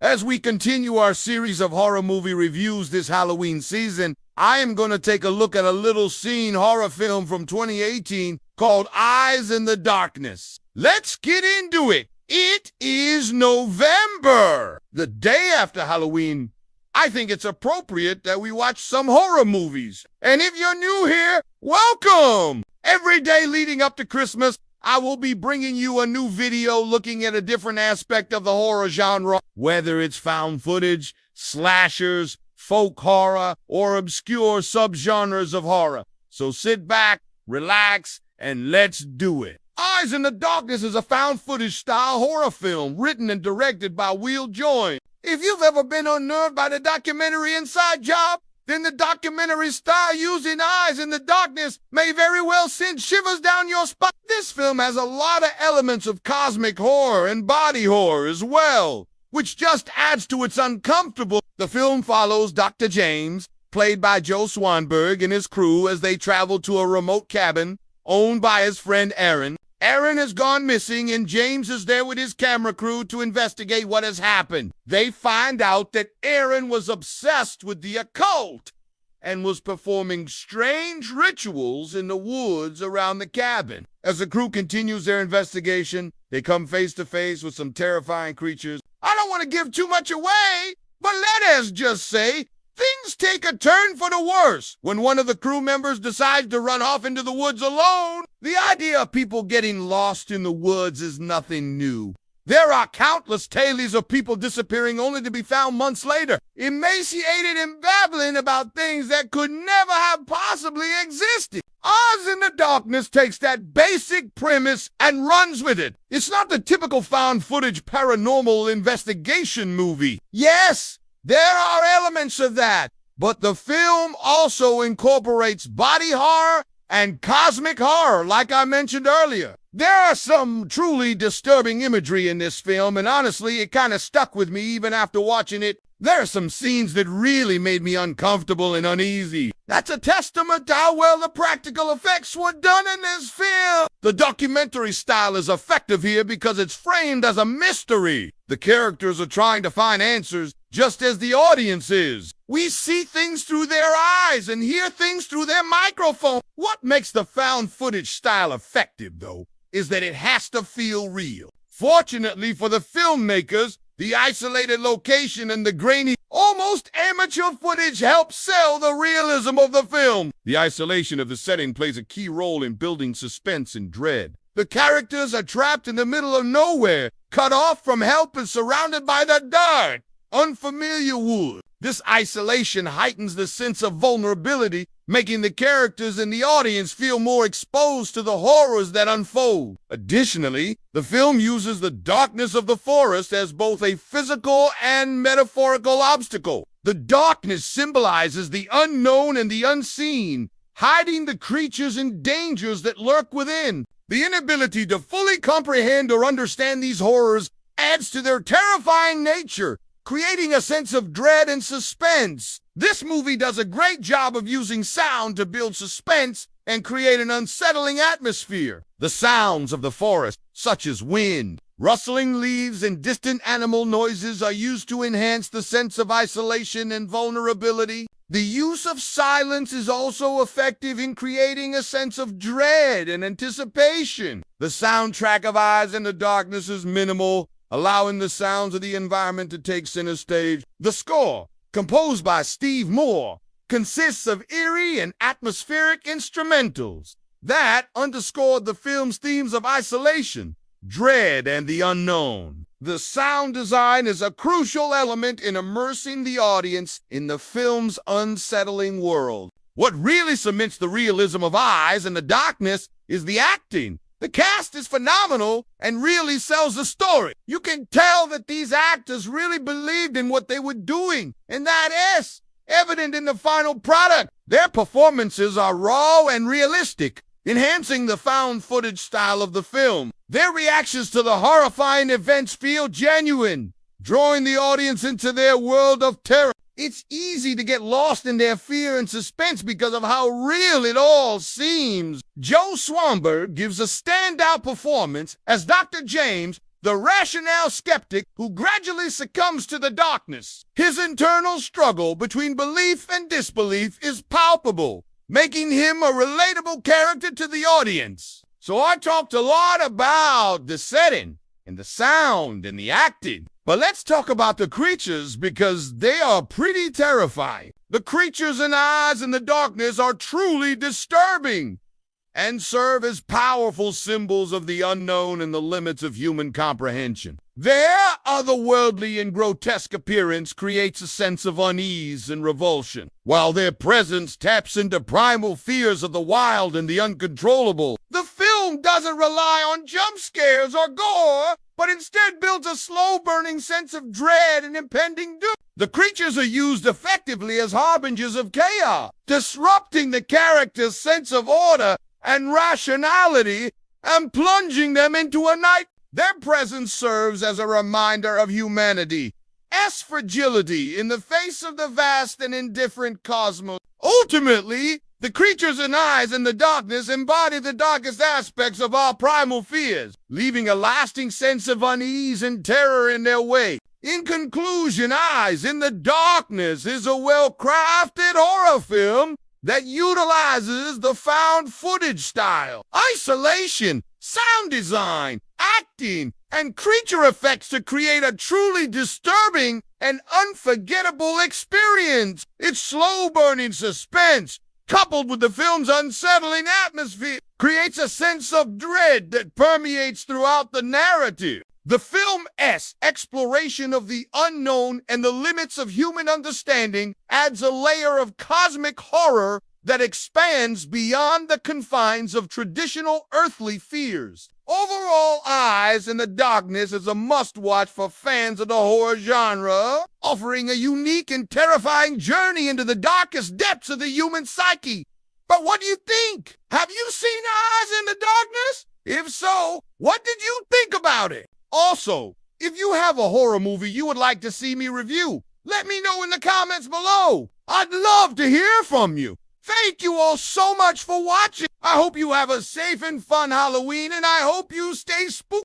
As we continue our series of horror movie reviews this Halloween season, I am going to take a look at a little scene horror film from 2018 called Eyes in the Darkness. Let's get into it. It is November, the day after Halloween. I think it's appropriate that we watch some horror movies. And if you're new here, welcome! Every day leading up to Christmas, I will be bringing you a new video looking at a different aspect of the horror genre, whether it's found footage, slashers, folk horror, or obscure subgenres of horror. So sit back, relax, and let's do it. Eyes in the Darkness is a found footage style horror film written and directed by Will Join. If you've ever been unnerved by the documentary Inside Job, then the documentary style using Eyes in the Darkness may very well send shivers down your spine. This film has a lot of elements of cosmic horror and body horror as well, which just adds to its uncomfortable. The film follows Dr. James, played by Joe Swanberg, and his crew as they travel to a remote cabin owned by his friend Aaron. Aaron has gone missing, and James is there with his camera crew to investigate what has happened. They find out that Aaron was obsessed with the occult and was performing strange rituals in the woods around the cabin. As the crew continues their investigation, they come face to face with some terrifying creatures. I don't want to give too much away, but let us just say things take a turn for the worse when one of the crew members decides to run off into the woods alone. The idea of people getting lost in the woods is nothing new. There are countless tales of people disappearing only to be found months later, emaciated and babbling about things that could never have possibly existed. Eyes in the Darkness takes that basic premise and runs with it. It's not the typical found footage paranormal investigation movie. Yes, there are elements of that, but the film also incorporates body horror and cosmic horror, like I mentioned earlier. There are some truly disturbing imagery in this film, and honestly, it kind of stuck with me even after watching it. There are some scenes that really made me uncomfortable and uneasy. That's a testament to how well the practical effects were done in this film. The documentary style is effective here because it's framed as a mystery. The characters are trying to find answers just as the audience is. We see things through their eyes and hear things through their microphone. What makes the found footage style effective, though, is that it has to feel real. Fortunately for the filmmakers, the isolated location and the grainy, almost amateur footage help sell the realism of the film. The isolation of the setting plays a key role in building suspense and dread. The characters are trapped in the middle of nowhere, cut off from help and surrounded by the dark, unfamiliar woods. This isolation heightens the sense of vulnerability, making the characters and the audience feel more exposed to the horrors that unfold. Additionally, the film uses the darkness of the forest as both a physical and metaphorical obstacle. The darkness symbolizes the unknown and the unseen, hiding the creatures and dangers that lurk within. The inability to fully comprehend or understand these horrors adds to their terrifying nature, creating a sense of dread and suspense. This movie does a great job of using sound to build suspense and create an unsettling atmosphere. The sounds of the forest, such as wind, rustling leaves, and distant animal noises, are used to enhance the sense of isolation and vulnerability. The use of silence is also effective in creating a sense of dread and anticipation. The soundtrack of Eyes in the Darkness is minimal, allowing the sounds of the environment to take center stage. The score, composed by Steve Moore, consists of eerie and atmospheric instrumentals that underscored the film's themes of isolation, dread, and the unknown. The sound design is a crucial element in immersing the audience in the film's unsettling world. What really cements the realism of Eyes in the Darkness is the acting. The cast is phenomenal and really sells the story. You can tell that these actors really believed in what they were doing, and that is evident in the final product. Their performances are raw and realistic, enhancing the found footage style of the film. Their reactions to the horrifying events feel genuine, drawing the audience into their world of terror. It's easy to get lost in their fear and suspense because of how real it all seems. Joe Swanberg gives a standout performance as Dr. James, the rationale skeptic who gradually succumbs to the darkness. His internal struggle between belief and disbelief is palpable, making him a relatable character to the audience. So I talked a lot about the setting and the sound and the acting. But let's talk about the creatures because they are pretty terrifying. The creatures and eyes in the darkness are truly disturbing and serve as powerful symbols of the unknown and the limits of human comprehension. Their otherworldly and grotesque appearance creates a sense of unease and revulsion, while their presence taps into primal fears of the wild and the uncontrollable. The film doesn't rely on jump scares or gore, but instead builds a slow-burning sense of dread and impending doom. The creatures are used effectively as harbingers of chaos, disrupting the character's sense of order and rationality and plunging them into a night. Their presence serves as a reminder of humanity's fragility in the face of the vast and indifferent cosmos. Ultimately, the creatures and eyes in the darkness embody the darkest aspects of our primal fears, leaving a lasting sense of unease and terror in their wake. In conclusion, Eyes in the Darkness is a well-crafted horror film that utilizes the found footage style, isolation, sound design, acting, and creature effects to create a truly disturbing and unforgettable experience. Its slow-burning suspense, coupled with the film's unsettling atmosphere, creates a sense of dread that permeates throughout the narrative. The film's exploration of the unknown and the limits of human understanding adds a layer of cosmic horror that expands beyond the confines of traditional earthly fears. Overall, Eyes in the Darkness is a must-watch for fans of the horror genre, offering a unique and terrifying journey into the darkest depths of the human psyche. But what do you think? Have you seen Eyes in the Darkness? If so, what did you think about it? Also, if you have a horror movie you would like to see me review, let me know in the comments below. I'd love to hear from you. Thank you all so much for watching. I hope you have a safe and fun Halloween, and I hope you stay spooky.